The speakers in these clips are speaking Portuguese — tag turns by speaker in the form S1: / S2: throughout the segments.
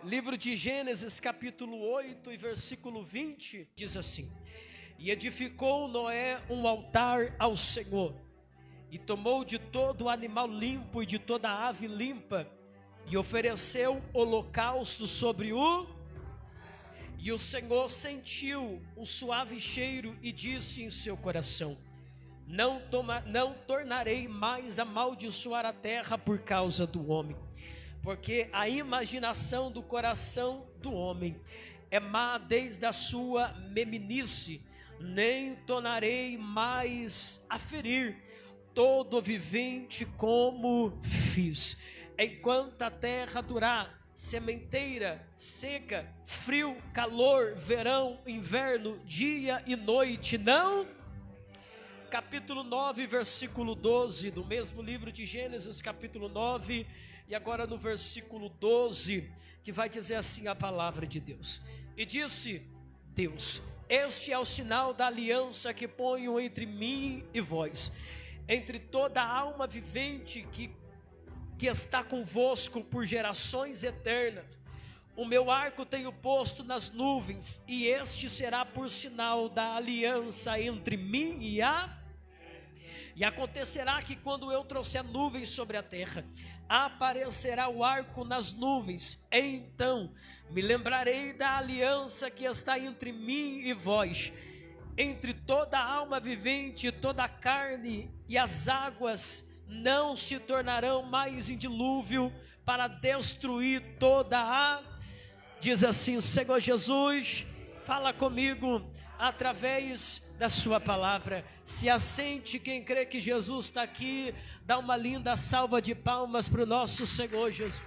S1: Livro de Gênesis, capítulo 8 e versículo 20, diz assim: E edificou Noé um altar ao Senhor, e tomou de todo o animal limpo e de toda a ave limpa, e ofereceu holocausto sobre o... E o Senhor sentiu o suave cheiro e disse em seu coração: Não tornarei mais a amaldiçoar a terra por causa do homem, porque a imaginação do coração do homem é má desde a sua meminice, nem tornarei mais a ferir todo vivente como fiz. Enquanto a terra durar, sementeira, seca, frio, calor, verão, inverno, dia e noite, não... Capítulo 9, versículo 12, do mesmo livro de Gênesis, capítulo 9, e agora no versículo 12, que vai dizer assim a palavra de Deus: E disse Deus: Este é o sinal da aliança que ponho entre mim e vós, entre toda a alma vivente que está convosco por gerações eternas. O meu arco tenho posto nas nuvens, e este será por sinal da aliança entre mim e acontecerá que quando eu trouxer nuvens sobre a terra, aparecerá o arco nas nuvens. Então me lembrarei da aliança que está entre mim e vós, entre toda a alma vivente e toda a carne, e as águas não se tornarão mais em dilúvio para destruir toda a... Diz assim: Senhor Jesus, fala comigo através da sua palavra. Se assente quem crê que Jesus está aqui. Dá uma linda salva de palmas para o nosso Senhor Jesus.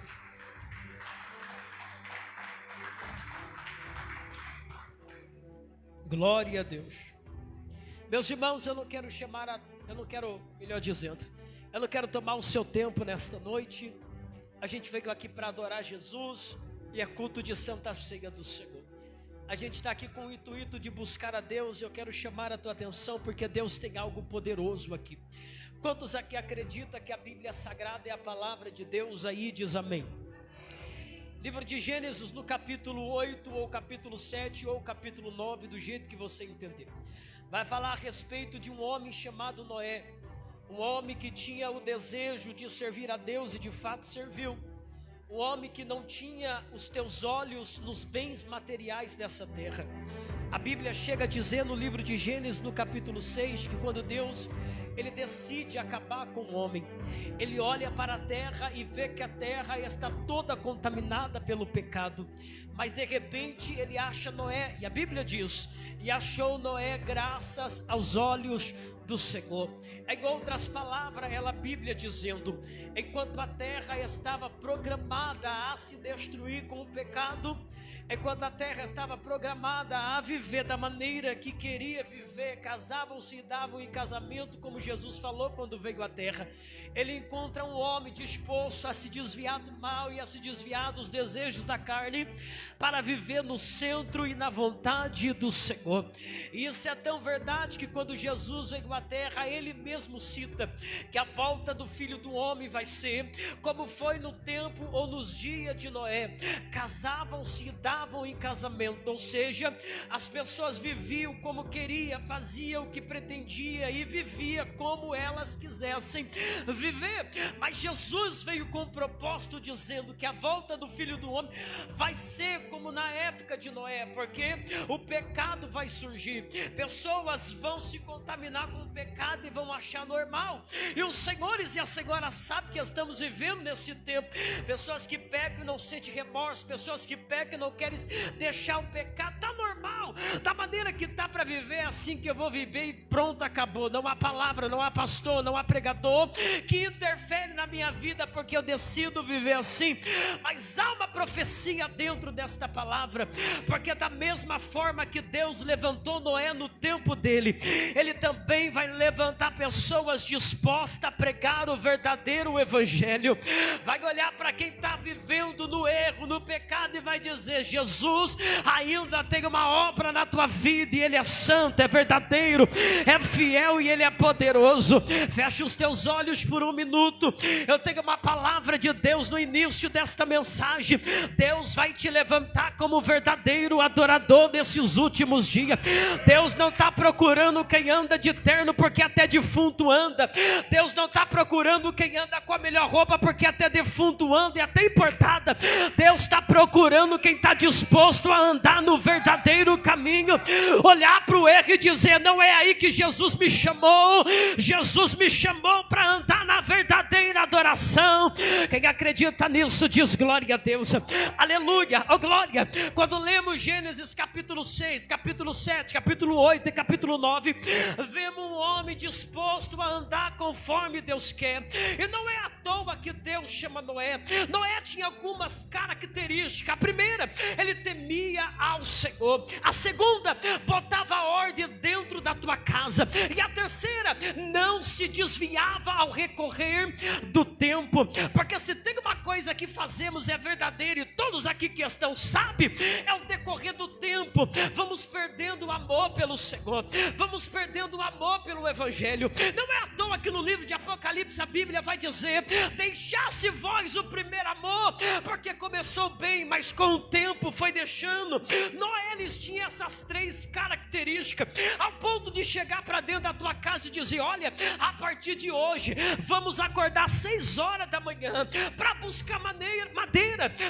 S1: Glória a Deus. Meus irmãos, eu não quero tomar o seu tempo nesta noite. A gente veio aqui para adorar Jesus, e é culto de Santa Ceia do Senhor. A gente está aqui com o intuito de buscar a Deus. Eu quero chamar a tua atenção, porque Deus tem algo poderoso aqui. Quantos aqui acreditam que a Bíblia Sagrada é a palavra de Deus? Aí diz amém. Livro de Gênesis, no capítulo 8, ou capítulo 7, ou capítulo 9, do jeito que você entender, vai falar a respeito de um homem chamado Noé. Um homem que tinha o desejo de servir a Deus, e de fato serviu. Um homem que não tinha os teus olhos nos bens materiais dessa terra. A Bíblia chega a dizer no livro de Gênesis, no capítulo 6, que quando Deus, ele decide acabar com o homem, ele olha para a terra e vê que a terra está toda contaminada pelo pecado. Mas de repente ele acha Noé, e a Bíblia diz: E achou Noé graças aos olhos do Senhor. Em outras palavras, a Bíblia dizendo: enquanto a terra estava programada a se destruir com o pecado, enquanto a terra estava programada a viver da maneira que queria viver, casavam-se e davam em casamento, como Jesus falou quando veio à terra, ele encontra um homem disposto a se desviar do mal e a se desviar dos desejos da carne, para viver no centro e na vontade do Senhor. E isso é tão verdade que quando Jesus veio à terra, ele mesmo cita que a volta do Filho do Homem vai ser como foi no tempo ou nos dias de Noé. Casavam-se e davam em casamento, ou seja, as pessoas viviam como queria, faziam o que pretendia e vivia como elas quisessem viver. Mas Jesus veio com o propósito, dizendo que a volta do Filho do Homem vai ser como na época de Noé, porque o pecado vai surgir, pessoas vão se contaminar com o pecado e vão achar normal. E os senhores e as senhoras sabem que estamos vivendo nesse tempo, pessoas que pecam e não sentem remorso, pessoas que pecam e não querem deixar o pecado. Está normal, da maneira que está para viver, é assim que eu vou viver e pronto, acabou. Não há palavra, não há pastor, não há pregador que interfere na minha vida, porque eu decido viver assim. Mas há uma profecia dentro desta palavra, porque da mesma forma que Deus levantou Noé no tempo dele, ele também vai levantar pessoas dispostas a pregar o verdadeiro evangelho. Vai olhar para quem está vivendo no erro, no pecado, e vai dizer: Jesus ainda tem uma obra na tua vida, e ele é santo, é verdadeiro, é fiel e ele é poderoso. Feche os teus olhos por um minuto. Eu tenho uma palavra palavra de Deus no início desta mensagem. Deus vai te levantar como verdadeiro adorador nesses últimos dias. Deus não está procurando quem anda de terno, porque até defunto anda. Deus não está procurando quem anda com a melhor roupa, porque até defunto anda e até importada. Deus está procurando quem está disposto a andar no verdadeiro caminho, olhar para o erro e dizer: não é aí que Jesus me chamou. Jesus me chamou para andar na verdadeira adoração. Quem acredita nisso diz glória a Deus. Aleluia, oh glória. Quando lemos Gênesis capítulo 6, capítulo 7, capítulo 8 e capítulo 9, vemos um homem disposto a andar conforme Deus quer. E não é à toa que Deus chama Noé. Noé tinha algumas características. A primeira, ele temia ao Senhor. A segunda, botava ordem dentro da tua casa. E a terceira, não se desviava ao recorrer do tempo. Porque se tem uma coisa que fazemos é verdadeira, e todos aqui que estão sabem, é o decorrer do tempo. Vamos perdendo o amor pelo Senhor, vamos perdendo o amor pelo Evangelho. Não é à toa que no livro de Apocalipse a Bíblia vai dizer: deixasse vós o primeiro amor, porque começou bem, mas com o tempo foi deixando. Noé, eles tinham essas três características, ao ponto de chegar para dentro da tua casa e dizer: olha, a partir de hoje vamos acordar às 6 horas da manhã para buscar madeira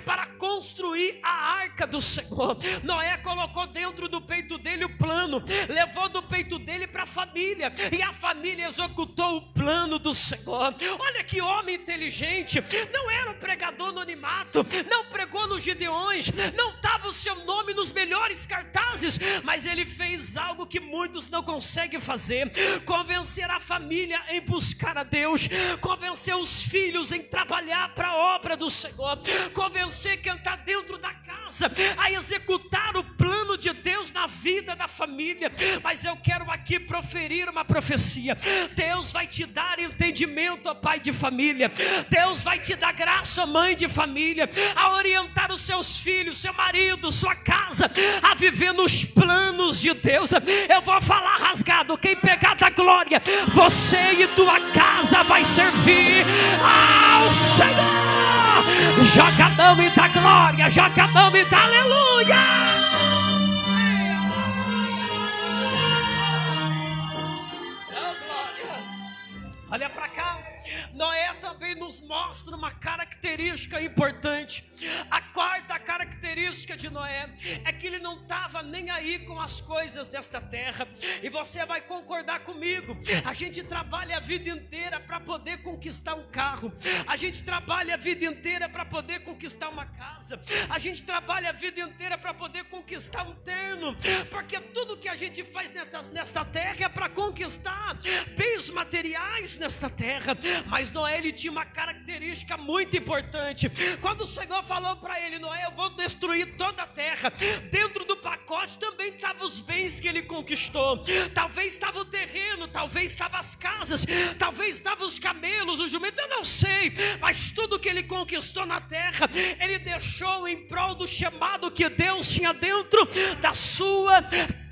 S1: para construir a arca do Senhor. Noé colocou dentro do peito dele o plano, levou do peito dele para a família, e a família executou o plano do Senhor. Olha que homem inteligente. Não era um pregador anonimato, não pregou nos Gideões, não estava o seu nome nos melhores cartazes, mas ele fez algo que muitos não conseguem fazer: convencer a família em buscar a Deus, convencer os filhos em trabalhar para a obra do Senhor, convencer quem está dentro da casa a executar o plano de Deus na vida da família. Mas eu quero aqui proferir uma profecia: Deus vai te dar entendimento, ó pai de família. Deus vai te dar graça, mãe de família, a orientar os seus filhos, seu marido, sua casa, a viver nos planos de Deus. Eu vou falar rasgado: quem pegar da glória, você e tua casa vai servir ao Senhor. Joga a mão e dá glória, joga a mão e dá aleluia. Olha para cá. Noé também nos mostra uma característica importante. A quarta característica de Noé é que ele não estava nem aí com as coisas desta terra. E você vai concordar comigo: a gente trabalha a vida inteira para poder conquistar um carro, a gente trabalha a vida inteira para poder conquistar uma casa, a gente trabalha a vida inteira para poder conquistar um terno, porque tudo que a gente faz nesta terra é para conquistar bens materiais nesta terra. Mas Noé, ele tinha uma característica muito importante. Quando o Senhor falou para ele: Noé, eu vou destruir toda a terra, dentro do pacote também estavam os bens que ele conquistou. Talvez estava o terreno, talvez estavam as casas, talvez estavam os camelos, o jumento, eu não sei. Mas tudo que ele conquistou na terra, ele deixou em prol do chamado que Deus tinha dentro da sua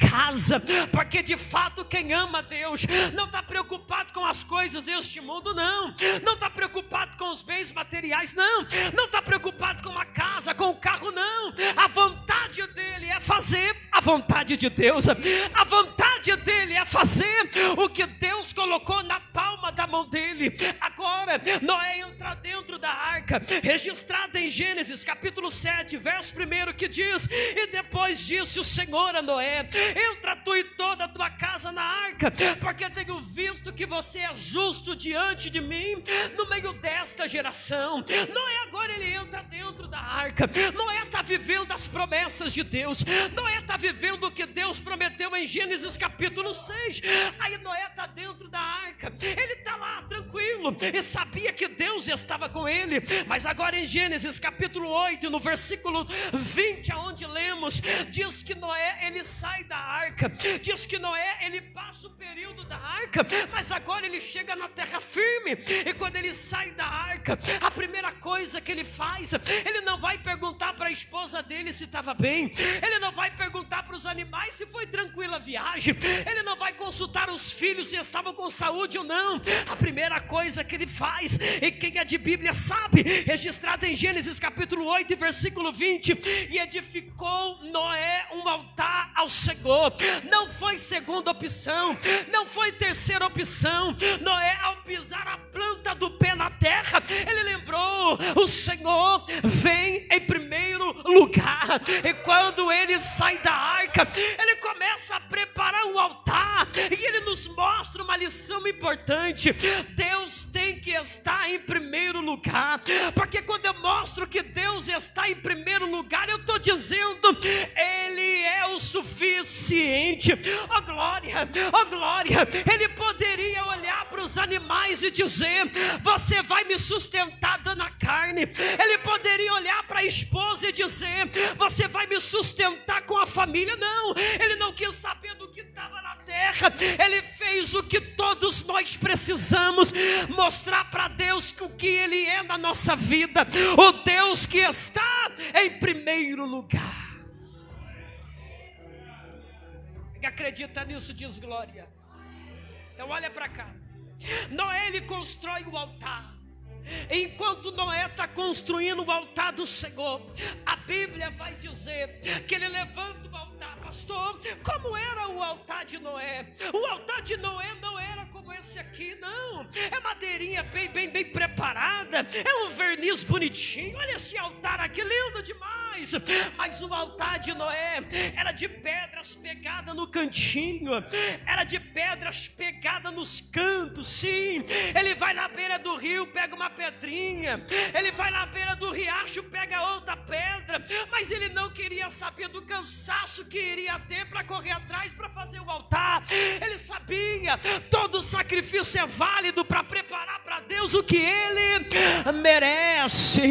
S1: casa. Porque de fato quem ama Deus não está preocupado com as coisas deste mundo, não está preocupado com os bens materiais, não está preocupado com a casa, com o carro, não. A vontade dele é fazer a vontade de Deus. A vontade dele é fazer o que Deus colocou na palma da mão dele. Agora Noé entra dentro da arca, registrada em Gênesis capítulo 7, verso 1, que diz: e depois disse o Senhor a Noé: entra tu e toda a tua casa na arca, porque tenho visto que você é justo diante de mim no meio desta geração. Noé agora ele entra dentro da arca. Noé está vivendo as promessas de Deus. Noé está vivendo o que Deus prometeu em Gênesis capítulo 6. Aí Noé está dentro da arca, ele está lá tranquilo e sabia que Deus estava com ele. Mas agora em Gênesis capítulo 8, no versículo 20, aonde lemos, diz que Noé ele sai da arca, diz que Noé ele passa o período da arca, mas agora ele chega na terra firme. E quando ele sai da arca, a primeira coisa que ele faz, ele não vai perguntar para a esposa dele se estava bem, bem. Ele não vai perguntar para os animais se foi tranquila a viagem. Ele não vai consultar os filhos se estavam com saúde ou não. A primeira coisa que ele faz, e quem é de Bíblia sabe, registrada em Gênesis capítulo 8 versículo 20: e edificou Noé um altar ao Senhor. Não foi segunda opção, não foi terceira opção. Noé, ao pisar a planta do pé na terra, ele lembrou: o Senhor vem em primeiro lugar. E quando ele sai da arca, ele começa a preparar um altar, e ele nos mostra uma lição importante: Deus tem que estar em primeiro lugar, porque quando eu mostro que Deus está em primeiro lugar, eu estou dizendo, Ele é o suficiente. Oh glória, oh glória. Ele poderia olhar para os animais e dizer: você vai me sustentar dando a carne. Ele poderia olhar para a esposa e dizer: você vai me sustentar com a família. Não, ele não quis saber do que estava na terra. Ele fez o que todos nós precisamos: mostrar para Deus o que Ele é na nossa vida, o Deus que está em primeiro lugar. Quem acredita nisso diz glória. Então olha para cá. Noé, ele constrói o altar. Enquanto Noé está construindo o altar do Senhor, a Bíblia vai dizer que ele levanta o altar. Pastor, como era o altar de Noé? O altar de Noé não era como esse aqui, não. É madeirinha bem preparada, é um verniz bonitinho. Olha esse altar aqui, lindo demais. Mas o altar de Noé era de pedras pegadas no cantinho, era de pedras pegadas nos cantos. Sim, ele vai na beira do rio, pega uma pedrinha, ele vai na beira do riacho, pega outra pedra, mas ele não queria saber do cansaço que iria ter para correr atrás para fazer o altar. Ele sabia, todo sacrifício é válido para preparar para Deus o que Ele merece.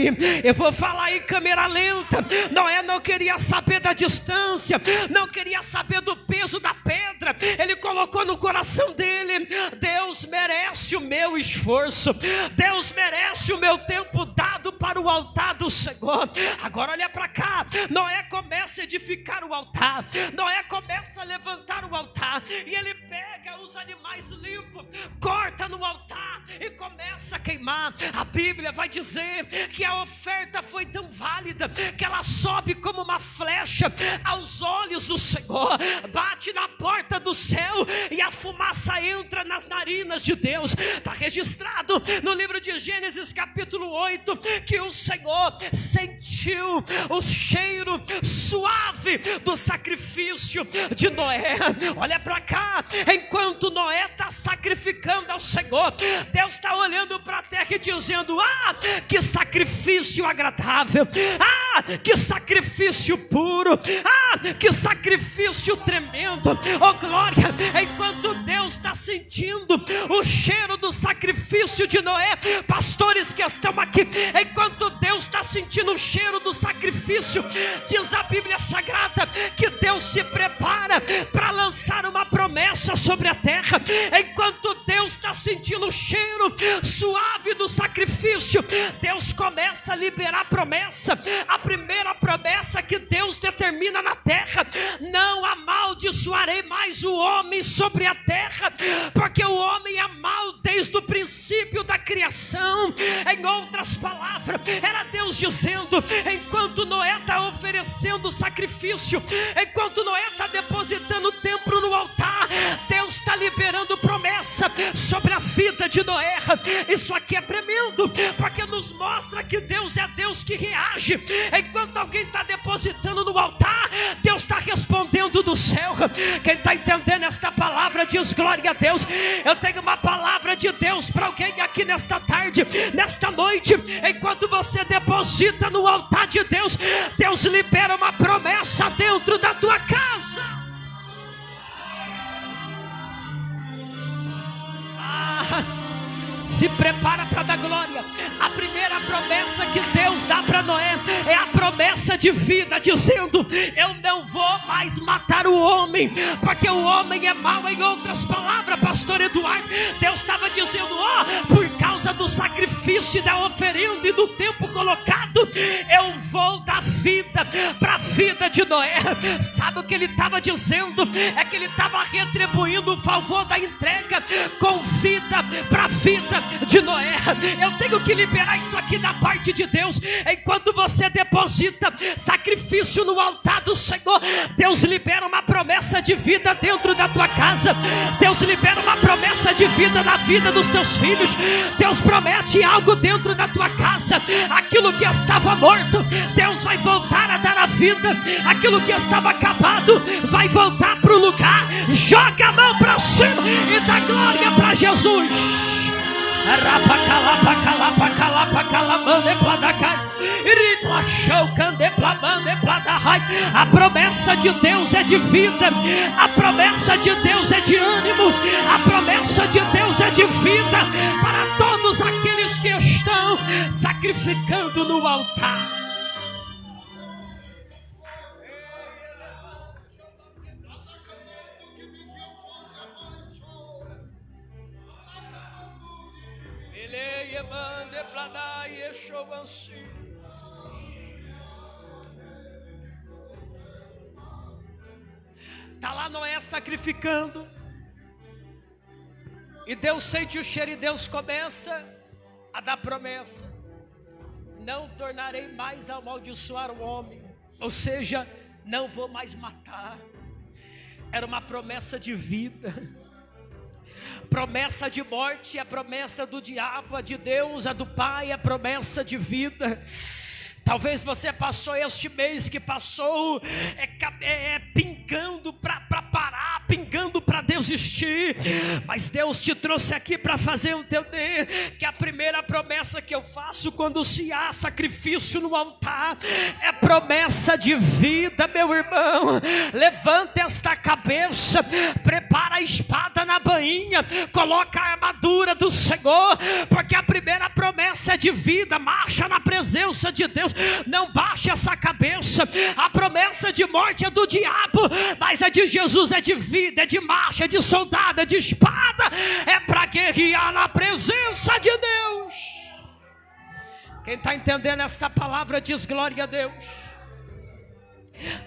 S1: Eu vou falar em câmera lenta. Noé não queria saber da distância, não queria saber do peso da pedra. Ele colocou no coração dele: Deus merece o meu esforço, Deus merece o meu tempo dado para o altar do Senhor. Agora olha para cá. Noé começa a edificar o altar, Noé começa a levantar o altar, e ele pega os animais limpos, corta no altar e começa a queimar. A Bíblia vai dizer que a oferta foi tão válida que ela sobe como uma flecha aos olhos do Senhor, bate na porta do céu, e a fumaça entra nas narinas de Deus. Está registrado no livro de Gênesis capítulo 8 que o Senhor sentiu o cheiro suave do sacrifício de Noé. Olha para cá. Enquanto Noé está sacrificando ao Senhor, Deus está olhando para a terra e dizendo: ah, que sacrifício agradável, ah, que sacrifício puro, ah, que sacrifício tremendo. Oh glória. Enquanto Deus está sentindo o cheiro do sacrifício de Noé, pastores que estão aqui, enquanto Deus está sentindo o cheiro do sacrifício, diz a Bíblia Sagrada que Deus se prepara para lançar uma promessa sobre a terra. Enquanto Deus está sentindo o cheiro suave do sacrifício, Deus começa a liberar promessa. A primeira promessa que Deus determina na terra: não amaldiçoarei mais o homem sobre a terra, porque o homem é mau desde o princípio da criação. Em outras palavras, era Deus dizendo: enquanto Noé está oferecendo sacrifício, enquanto Noé está depositando o templo no altar, Deus está liberando promessa sobre a vida de Noé. Isso aqui é tremendo, porque nos mostra que Deus é Deus que reage. Enquanto alguém está depositando no altar, Deus está respondendo do céu. Quem está entendendo esta palavra diz glória a Deus. Eu tenho uma palavra de Deus para alguém aqui nesta tarde, nesta noite. Enquanto você deposita no altar de Deus, Deus libera uma promessa dentro da tua casa. Se prepara para dar glória. A primeira promessa que Deus dá para Noé é a promessa promessa de vida, dizendo: eu não vou mais matar o homem, porque o homem é mau. Em outras palavras, pastor Eduardo, Deus estava dizendo: por causa do sacrifício, da oferenda e do tempo colocado, eu vou dar vida para a vida de Noé. Sabe o que ele estava dizendo? É que ele estava retribuindo o favor da entrega com vida para a vida de Noé. Eu tenho que liberar isso aqui da parte de Deus. Enquanto você deposita sacrifício no altar do Senhor, Deus libera uma promessa de vida dentro da tua casa. Deus libera uma promessa de vida na vida dos teus filhos. Deus promete algo dentro da tua casa. Aquilo que estava morto, Deus vai voltar a dar a vida. Aquilo que estava acabado vai voltar para o lugar. Joga a mão para cima e dá glória para Jesus. A promessa de Deus é de vida. A promessa de Deus é de ânimo. A promessa de Deus é de vida para todos aqueles que estão sacrificando no altar. Está lá Noé sacrificando, e Deus sente o cheiro, e Deus começa a dar promessa: não tornarei mais a amaldiçoar o homem, ou seja, não vou mais matar. Era uma promessa de vida. Promessa de morte é a promessa do diabo, a de Deus, a do Pai, a promessa de vida. Talvez você passou este mês que passou pingando para parar, pingando para desistir, mas Deus te trouxe aqui para fazer entender que a primeira promessa que eu faço quando se há sacrifício no altar é promessa de vida, meu irmão. Levanta esta cabeça, prepara a espada na bainha, coloca a armadura do Senhor, porque a primeira promessa é de vida. Marcha na presença de Deus. Não baixe essa cabeça. A promessa de morte é do diabo, mas a de Jesus é de vida, é de marcha, é de soldado, é de espada. É para guerrear na presença de Deus. Quem está entendendo esta palavra diz glória a Deus.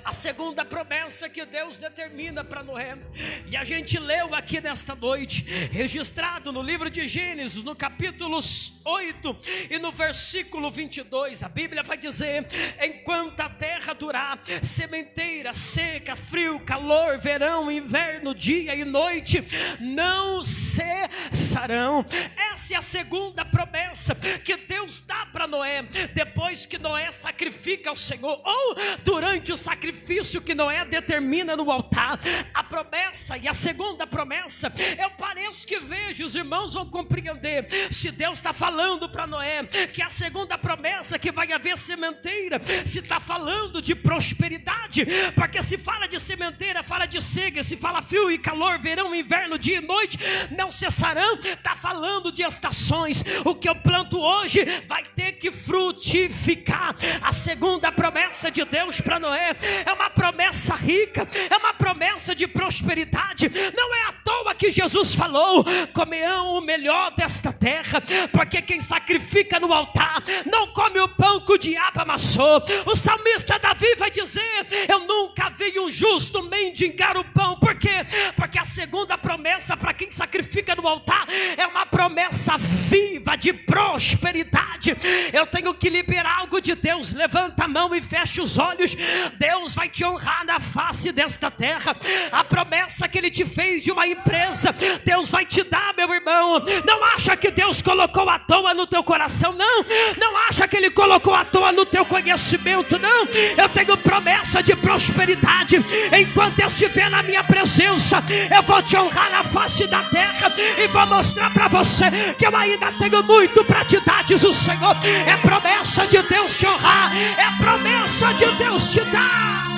S1: A segunda promessa que Deus determina para Noé, e a gente leu aqui nesta noite, registrado no livro de Gênesis, no capítulo 8 e no versículo 22, a Bíblia vai dizer: enquanto a terra durar, sementeira, seca, frio, calor, verão, inverno, dia e noite, não cessarão. Essa é a segunda promessa que Deus dá para Noé, depois que Noé sacrifica ao Senhor, ou durante o sacrifício que Noé determina no altar. A promessa e a segunda promessa, eu pareço que vejo, os irmãos vão compreender, se Deus está falando para Noé que a segunda promessa, que vai haver sementeira, se está falando de prosperidade, porque se fala de sementeira, fala de seca, se fala frio e calor, verão, inverno, dia e noite, não cessarão, está falando de estações. O que eu planto hoje vai ter que frutificar. A segunda promessa de Deus para Noé é uma promessa rica, é uma promessa de prosperidade. Não é à toa que Jesus falou: comerão o melhor desta terra, porque quem sacrifica no altar não come o pão que o diabo amassou. O salmista Davi vai dizer: eu nunca vi um justo mendigar o pão. Por quê? Porque a segunda promessa para quem sacrifica no altar é uma promessa viva de prosperidade. Eu tenho que liberar algo de Deus. Levanta a mão e fecha os olhos. Deus vai te honrar na face desta terra. A promessa que Ele te fez de uma empresa, Deus vai te dar, meu irmão. Não acha que Deus colocou à toa no teu coração, não. Não acha que Ele colocou à toa no teu conhecimento, não. Eu tenho promessa de prosperidade. Enquanto eu estiver na minha presença, eu vou te honrar na face da terra e vou mostrar para você que eu ainda tenho muito para te dar, diz o Senhor. É promessa de Deus te honrar, é promessa de Deus te dar.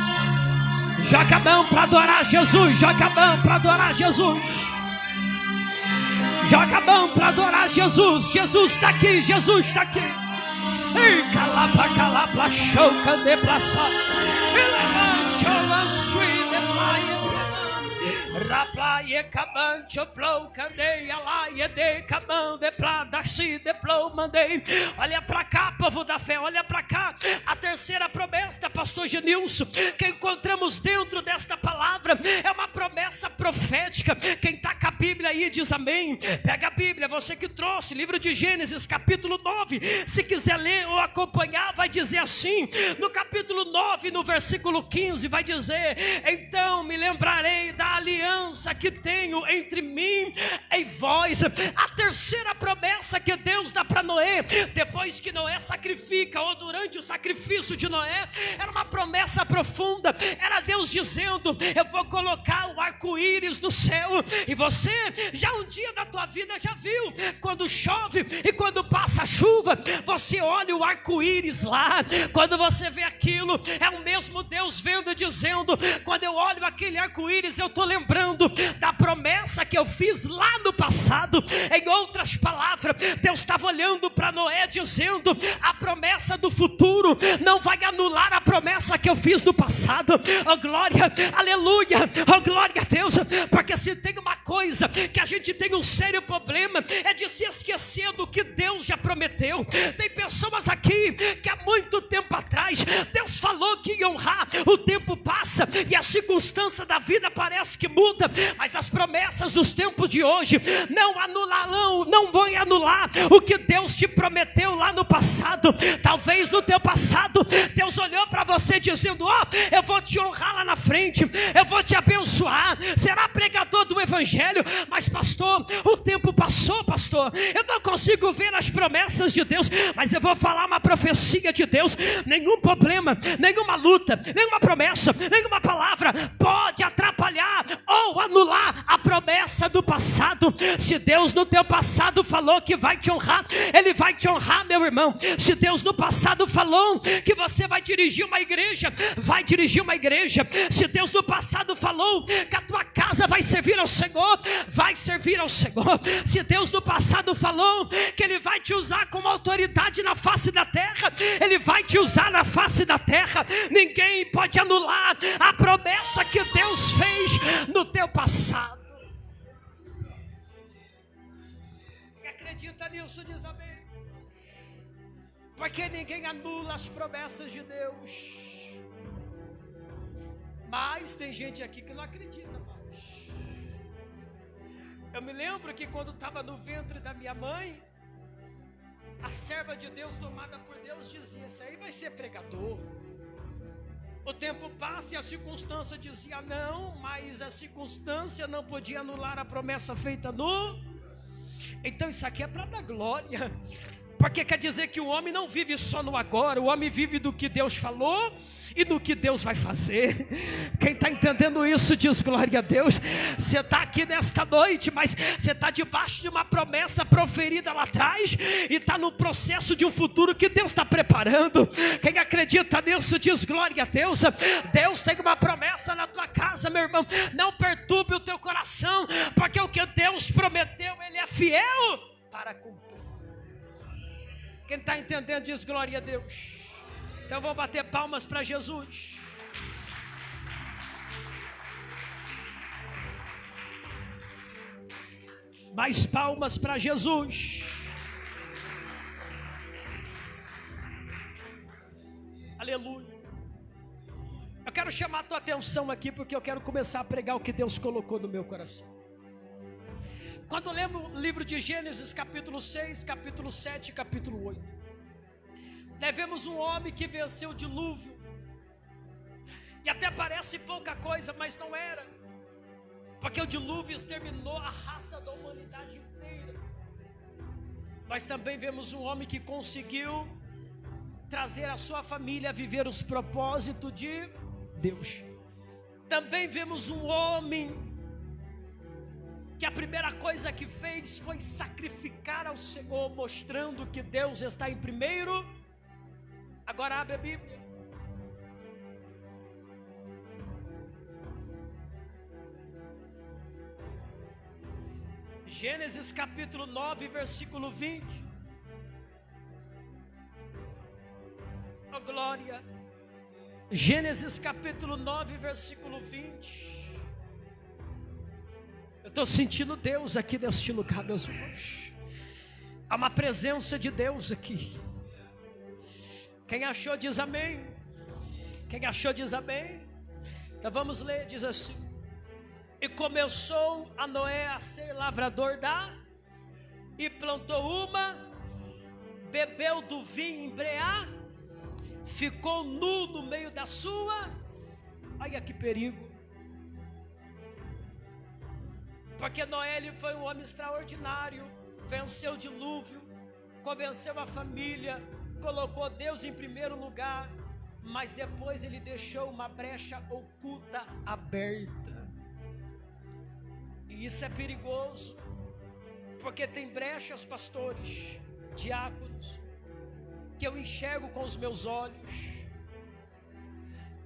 S1: Joga a mão para adorar Jesus. Joga a mão para adorar Jesus. Joga a mão para adorar Jesus. Jesus está aqui. Jesus está aqui. Ei, calapa, calapa, choca de plaça. Elemancho, sui de praia. Raplaie cabancho plou candeia lá e de cabão de plada se de plou mandei. Olha para cá, povo da fé, olha para cá. A terceira promessa, pastor Genilson, que encontramos dentro desta palavra é uma promessa profética. Quem está com a Bíblia aí diz amém. Pega a Bíblia, você que trouxe, livro de Gênesis, capítulo 9. Se quiser ler ou acompanhar, vai dizer assim, no capítulo 9, no versículo 15, vai dizer: então me lembrarei da aliança que tenho entre mim e vós. A terceira promessa que Deus dá para Noé, depois que Noé sacrifica, ou durante o sacrifício de Noé, era uma promessa profunda. Era Deus dizendo: eu vou colocar o arco-íris no céu. E você já um dia da tua vida já viu, quando chove e quando passa a chuva, você olha o arco-íris lá. Quando você vê aquilo, é o mesmo Deus vendo e dizendo: quando eu olho aquele arco-íris, eu estou lembrando da promessa que eu fiz lá no passado. Em outras palavras, Deus estava olhando para Noé dizendo: a promessa do futuro não vai anular a promessa que eu fiz no passado. Oh glória, aleluia, oh glória a Deus. Porque se tem uma coisa que a gente tem um sério problema, é de se esquecer do que Deus já prometeu. Tem pessoas aqui que há muito tempo atrás Deus falou que ia honrar, o tempo passa e a circunstância da vida parece que muda, mas as promessas dos tempos de hoje não anularão, não vão anular o que Deus te prometeu lá no passado. Talvez no teu passado Deus olhou para você dizendo: ó, eu vou te honrar lá na frente, eu vou te abençoar, será pregador do evangelho. Mas pastor, o tempo passou, pastor, eu não consigo ver as promessas de Deus. Mas eu vou falar uma profecia de Deus: nenhum problema, nenhuma luta, nenhuma promessa, nenhuma palavra pode atrapalhar ou anular a promessa do passado. Se Deus no teu passado falou que vai te honrar, Ele vai te honrar, meu irmão. Se Deus no passado falou que você vai dirigir uma igreja, vai dirigir uma igreja. Se Deus no passado falou que a tua casa vai servir ao Senhor, vai servir ao Senhor. Se Deus no passado falou que Ele vai te usar como autoridade na face da terra, Ele vai te usar na face da terra. Ninguém pode anular a promessa que Deus fez no teu passado. Quem acredita nisso diz amém. Porque ninguém anula as promessas de Deus. Mas tem gente aqui que não acredita mais. Eu me lembro que quando estava no ventre da minha mãe, a serva de Deus, tomada por Deus, dizia: esse aí vai ser pregador. O tempo passa e a circunstância dizia não, mas a circunstância não podia anular a promessa feita no... Então isso aqui é para dar glória. Porque quer dizer que o homem não vive só no agora, o homem vive do que Deus falou e do que Deus vai fazer. Quem está entendendo isso diz glória a Deus. Você está aqui nesta noite, mas você está debaixo de uma promessa proferida lá atrás e está no processo de um futuro que Deus está preparando. Quem acredita nisso diz glória a Deus. Deus tem uma promessa na tua casa, meu irmão. Não perturbe o teu coração, porque o que Deus prometeu, Ele é fiel para cumprir. Quem está entendendo diz glória a Deus. Então vamos bater palmas para Jesus. Mais palmas para Jesus. Aleluia. Eu quero chamar a tua atenção aqui, porque eu quero começar a pregar o que Deus colocou no meu coração. Quando lemos o livro de Gênesis, capítulo 6, capítulo 7, capítulo 8, vemos um homem que venceu o dilúvio. E até parece pouca coisa, mas não era. Porque o dilúvio exterminou a raça da humanidade inteira. Mas também vemos um homem que conseguiu trazer a sua família a viver os propósitos de Deus. Também vemos um homem que a primeira coisa que fez foi sacrificar ao Senhor, mostrando que Deus está em primeiro. Agora abre a Bíblia. Gênesis capítulo 9, versículo 20. Gênesis capítulo 9, versículo 20. Eu estou sentindo Deus aqui neste lugar, meus irmãos. Há uma presença de Deus aqui. Quem achou diz amém. Quem achou diz amém. Então vamos ler, diz assim: e começou a Noé a ser lavrador e plantou uma, bebeu do vinho embriagar, ficou nu no meio da sua. Olha que perigo. Porque Noé, ele foi um homem extraordinário, venceu o dilúvio, convenceu a família, colocou Deus em primeiro lugar, mas depois ele deixou uma brecha oculta aberta. E isso é perigoso, porque tem brechas, pastores, diáconos, que eu enxergo com os meus olhos.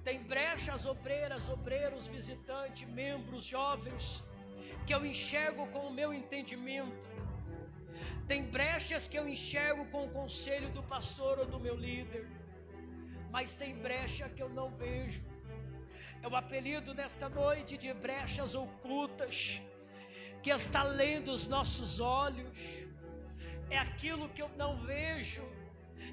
S1: Tem brechas, obreiras, obreiros, visitantes, membros, jovens, que eu enxergo com o meu entendimento. Tem brechas que eu enxergo com o conselho do pastor ou do meu líder, mas tem brecha que eu não vejo. Eu apelido nesta noite de brechas ocultas, que está além dos nossos olhos. É aquilo que eu não vejo,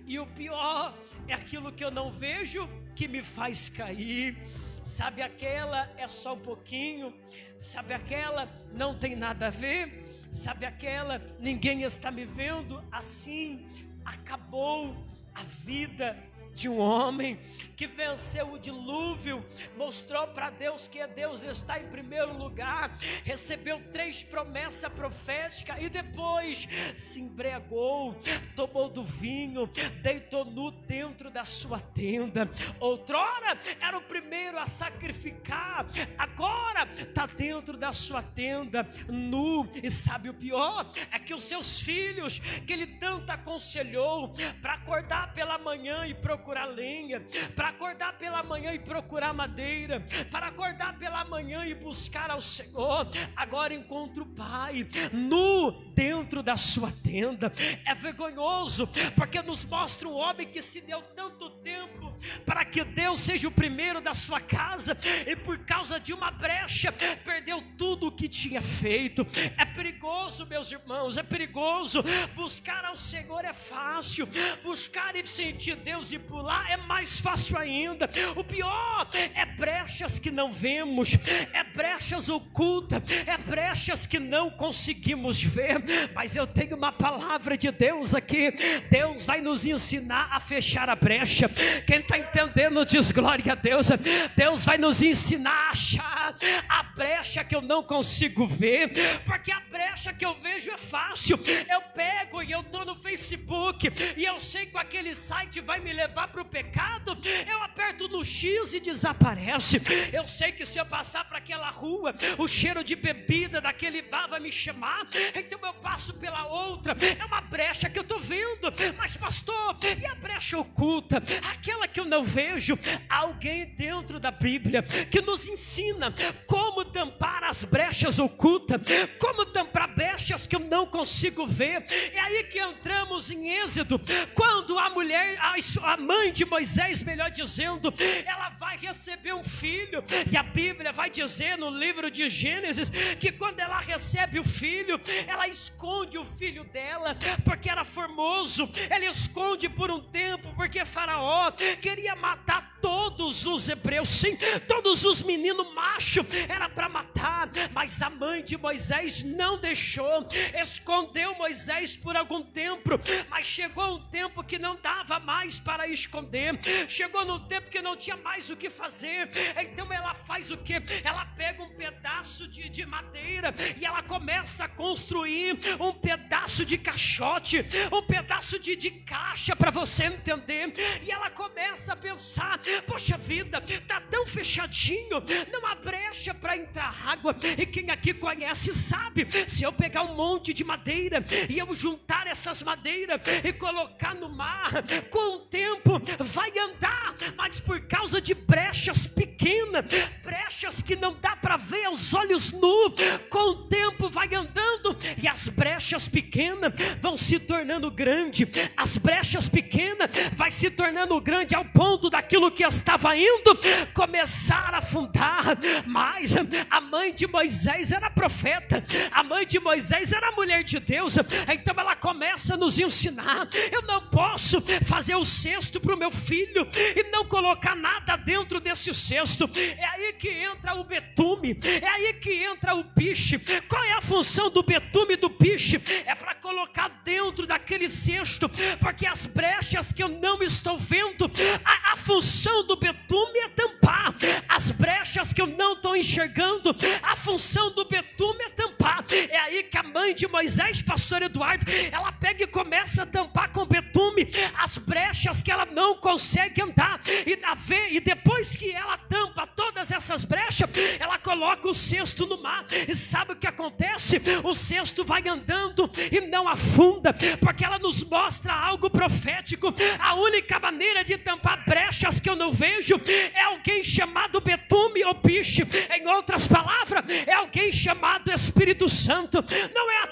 S1: e o pior é aquilo que eu não vejo que me faz cair. Sabe aquela é só um pouquinho, sabe aquela não tem nada a ver, sabe aquela ninguém está me vendo. Assim acabou a vida de um homem que venceu o dilúvio, mostrou para Deus que Deus está em primeiro lugar, recebeu 3 promessas proféticas e depois se embriagou, tomou do vinho, deitou nu dentro da sua tenda. Outrora era o primeiro a sacrificar, agora está dentro da sua tenda nu. E sabe o pior? É que os seus filhos, que ele tanto aconselhou para acordar pela manhã e procurar lenha, para acordar pela manhã e procurar madeira, para acordar pela manhã e buscar ao Senhor, agora encontra o pai nu dentro da sua tenda. É vergonhoso, porque nos mostra um homem que se deu tanto tempo para que Deus seja o primeiro da sua casa, e por causa de uma brecha perdeu tudo o que tinha feito. É perigoso, meus irmãos, é perigoso. Buscar ao Senhor é fácil, buscar e sentir Deus e pular é mais fácil ainda. O pior é brechas que não vemos, é brechas ocultas, é brechas que não conseguimos ver. Mas eu tenho uma palavra de Deus aqui. Deus vai nos ensinar a fechar a brecha. Quem está entendendo diz glória a Deus. Deus vai nos ensinar a achar a brecha que eu não consigo ver, porque a brecha que eu vejo é fácil. Eu pego e eu estou no Facebook e eu sei que aquele site vai me levar para o pecado, eu aperto no X e desaparece. Eu sei que se eu passar para aquela rua, o cheiro de bebida daquele bar vai me chamar, então eu passo pela outra. É uma brecha que eu estou vendo. Mas pastor, e a brecha oculta, aquela que eu não vejo? Alguém dentro da Bíblia que nos ensina como tampar as brechas ocultas, como tampar brechas que eu não consigo ver. É aí que entramos em Êxodo, quando a mulher, a mãe de Moisés, melhor dizendo, ela vai receber um filho, e a Bíblia vai dizer no livro de Gênesis que quando ela recebe o filho, ela esconde o filho dela, porque era formoso. Ela esconde por um tempo, porque Faraó queria matar todos os hebreus, sim, todos os meninos machos era para matar, mas a mãe de Moisés não deixou, escondeu Moisés por algum tempo. Mas chegou um tempo que não dava mais para esconder, chegou no tempo que não tinha mais o que fazer. Então ela faz o que? Ela pega um pedaço de madeira e ela começa a construir um pedaço de caixote, um pedaço de caixa, para você entender. E ela começa a pensar: poxa vida, tá tão fechadinho, não há brecha para entrar água. E quem aqui conhece sabe, se eu pegar um monte de madeira e eu juntar essas madeiras e colocar no mar, com o tempo vai andar, mas por causa de brechas pequenas, brechas que não dá para ver aos olhos nus. Com o tempo vai andando e as brechas pequenas vão se tornando grandes. As brechas pequenas vai se tornando grande ao ponto daquilo que estava indo começar a afundar. Mas a mãe de Moisés era profeta, a mãe de Moisés era mulher de Deus. Então ela começa a nos ensinar: eu não posso fazer o cesto para o meu filho e não colocar nada dentro desse cesto. É aí que entra o betume, é aí que entra o piche. Qual é a função do betume e do piche? É para colocar dentro daquele cesto, porque as brechas que eu não estou vendo, a função do betume é tampar. As brechas que eu não estou enxergando, a função do betume é tampar. É aí que a mãe de Moisés, pastor Eduardo, ela pega e começa a tampar com betume as brechas que ela não consegue andar, e depois que ela tampa todas essas brechas, ela coloca o cesto no mar. E sabe o que acontece? O cesto vai andando e não afunda, porque ela nos mostra algo profético. A única maneira de tampar brechas que eu não vejo é alguém chamado betume ou piche. Em outras palavras, é alguém chamado Espírito Santo. Não é à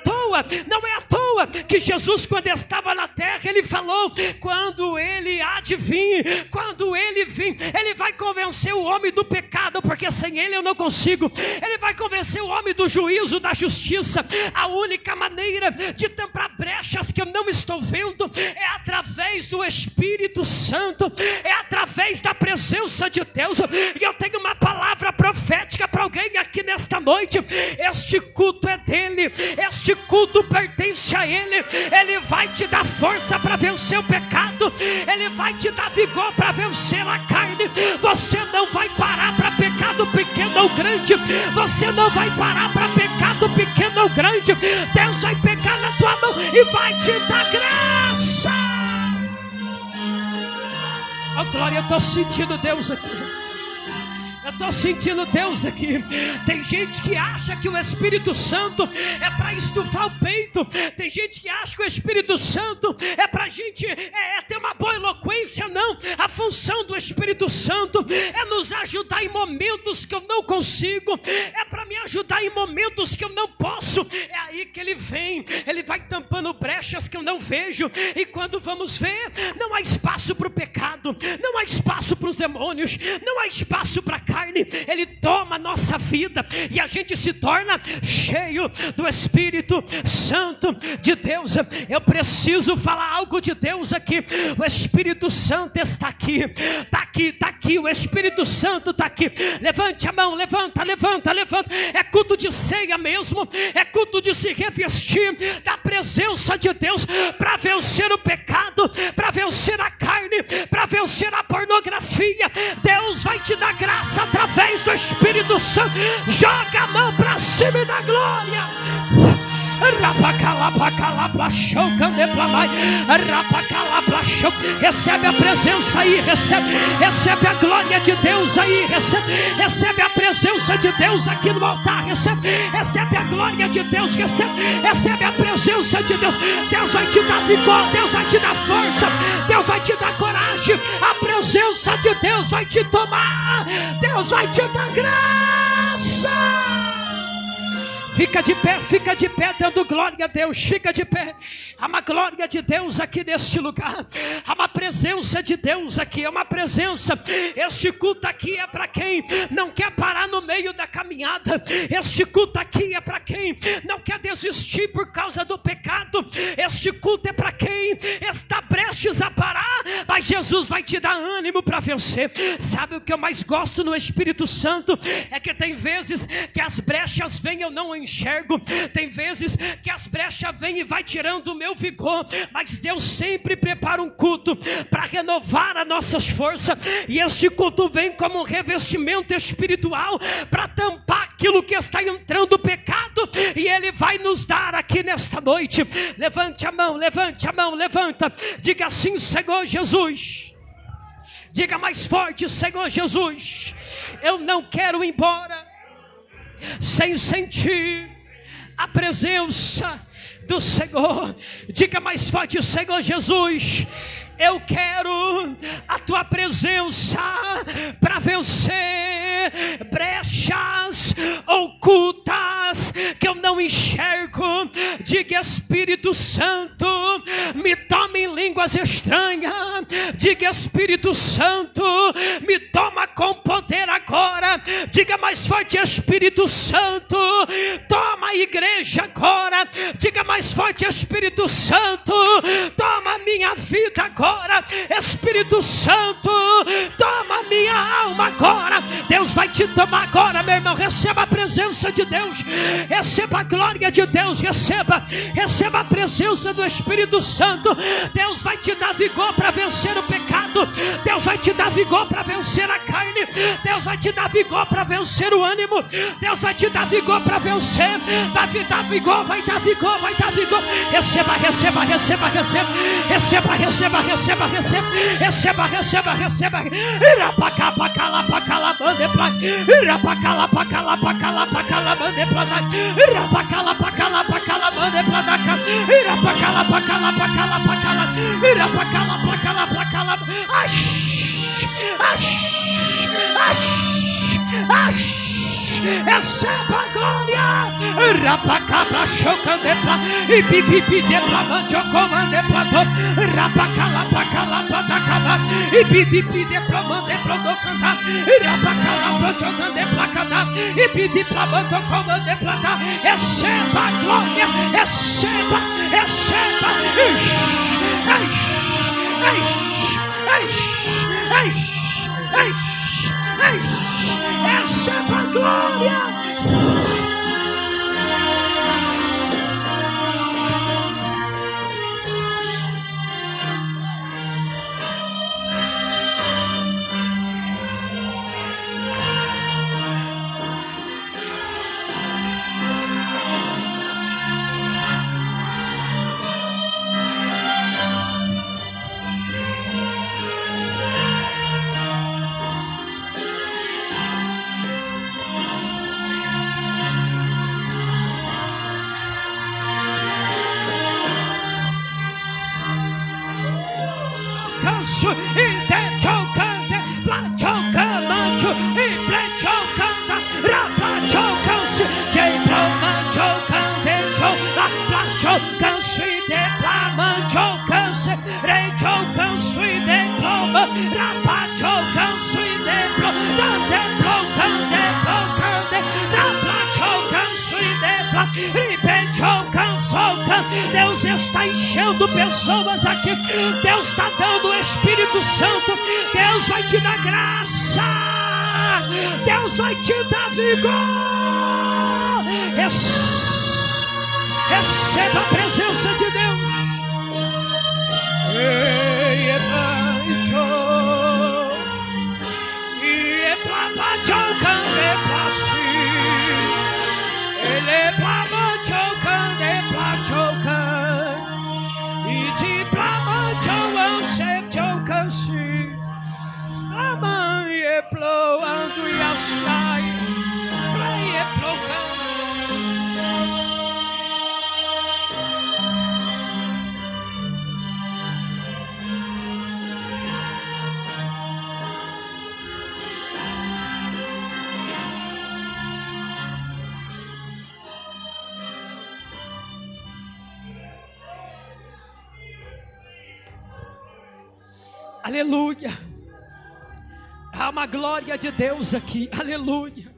S1: toa que Jesus, quando estava na terra, ele falou: quando ele há de vir, quando ele vir, ele vai convencer o homem do pecado, porque sem ele eu não consigo. Ele vai convencer o homem do juízo, da justiça. A única maneira de tampar brechas que eu não estou vendo é através do Espírito Santo, é através da presença de Deus. E eu tenho uma palavra profética para alguém aqui nesta noite: este culto é dele, este culto pertence a ele. Ele vai te dar força para vencer o pecado, ele vai te dar vigor para vencer a carne. Você não vai parar para pecado pequeno ou grande, você não vai parar para pecado pequeno ou grande. Deus vai pegar na tua mão e vai te dar graça. Oh glória, eu estou sentindo Deus aqui. Eu estou sentindo Deus aqui. Tem gente que acha que o Espírito Santo é para estufar o peito. Tem gente que acha que o Espírito Santo é para a gente ter uma boa eloquência. Não, a função do Espírito Santo é nos ajudar em momentos que eu não consigo, é para me ajudar em momentos que eu não posso. É aí que ele vem, ele vai tampando brechas que eu não vejo. E quando vamos ver, não há espaço para o pecado, não há espaço para os demônios, não há espaço para carne. Ele toma a nossa vida e a gente se torna cheio do Espírito Santo de Deus. Eu preciso falar algo de Deus aqui. O Espírito Santo está aqui, está aqui, o Espírito Santo está aqui. Levante a mão, levanta. É culto de ceia mesmo, é culto de se revestir da presença de Deus para vencer o pecado, para vencer a carne, para vencer a pornografia. Deus vai te dar graça através do Espírito Santo. Joga a mão para cima e dá glória. Recebe a presença aí, recebe a glória de Deus aí, recebe a presença de Deus aqui no altar, recebe a glória de Deus, recebe a presença de Deus. Deus vai te dar vigor, Deus vai te dar força, Deus vai te dar coragem. A presença de Deus vai te tomar, Deus vai te dar graça. Fica de pé dando glória a Deus. Fica de pé. Há uma glória de Deus aqui neste lugar. Há uma presença de Deus aqui. É uma presença. Este culto aqui é para quem não quer parar no meio da caminhada. Este culto aqui é para quem não quer desistir por causa do pecado. Este culto é para quem está prestes a parar, mas Jesus vai te dar ânimo para vencer. Sabe o que eu mais gosto no Espírito Santo? É que tem vezes que as brechas vêm, eu não enxergo. Tem vezes que as brechas vêm e vai tirando o meu vigor, mas Deus sempre prepara um culto para renovar as nossas forças, e este culto vem como um revestimento espiritual para tampar aquilo que está entrando o pecado, e Ele vai nos dar aqui nesta noite. Levante a mão, levanta, diga assim: Senhor Jesus. Diga mais forte: Senhor Jesus, eu não quero ir embora sem sentir a presença do Senhor. Diga mais forte: Senhor Jesus, eu quero a tua presença para vencer brechas ocultas que eu não enxergo. Diga: Espírito Santo, me toma em línguas estranhas. Diga: Espírito Santo, me toma com poder agora. Diga mais forte: Espírito Santo, toma a igreja agora. Diga mais forte: Espírito Santo, toma a minha vida agora. Espírito Santo, toma a minha alma agora. Deus vai te tomar agora, meu irmão. Receba a presença de Deus, receba a glória de Deus, receba a presença do Espírito Santo. Deus vai te dar vigor para vencer o pecado. Deus vai te dar vigor para vencer a carne. Deus vai te dar vigor para vencer o ânimo. Deus vai te dar vigor para vencer. Dá vigor, vai dar vigor, vai dar vigor. Receba. Receba a glória. Rapacabra chocandepla e pipipi de plamanjo comandepla. Rapacala pacala patacaba e pipipi de plamande prodocanda. Rapacala projogandepla cada e pipi plamando comandepla. Receba a glória, receba. Receba a glória. Canso e de chocante, plachoca mancho e plechocanda, rapacho canso, de plamancho cante, la placho canso e de plamancho canso, recho canso e de ploma, rapacho canso e de ploma, dante plocante, rapacho canso e de ploma, ripecho canso. Deus está enchendo pessoas aqui. Deus está dando o Espírito Santo. Deus vai te dar graça. Deus vai te dar vigor. Receba a presença de Deus. Aleluia. Há uma glória de Deus aqui. Aleluia.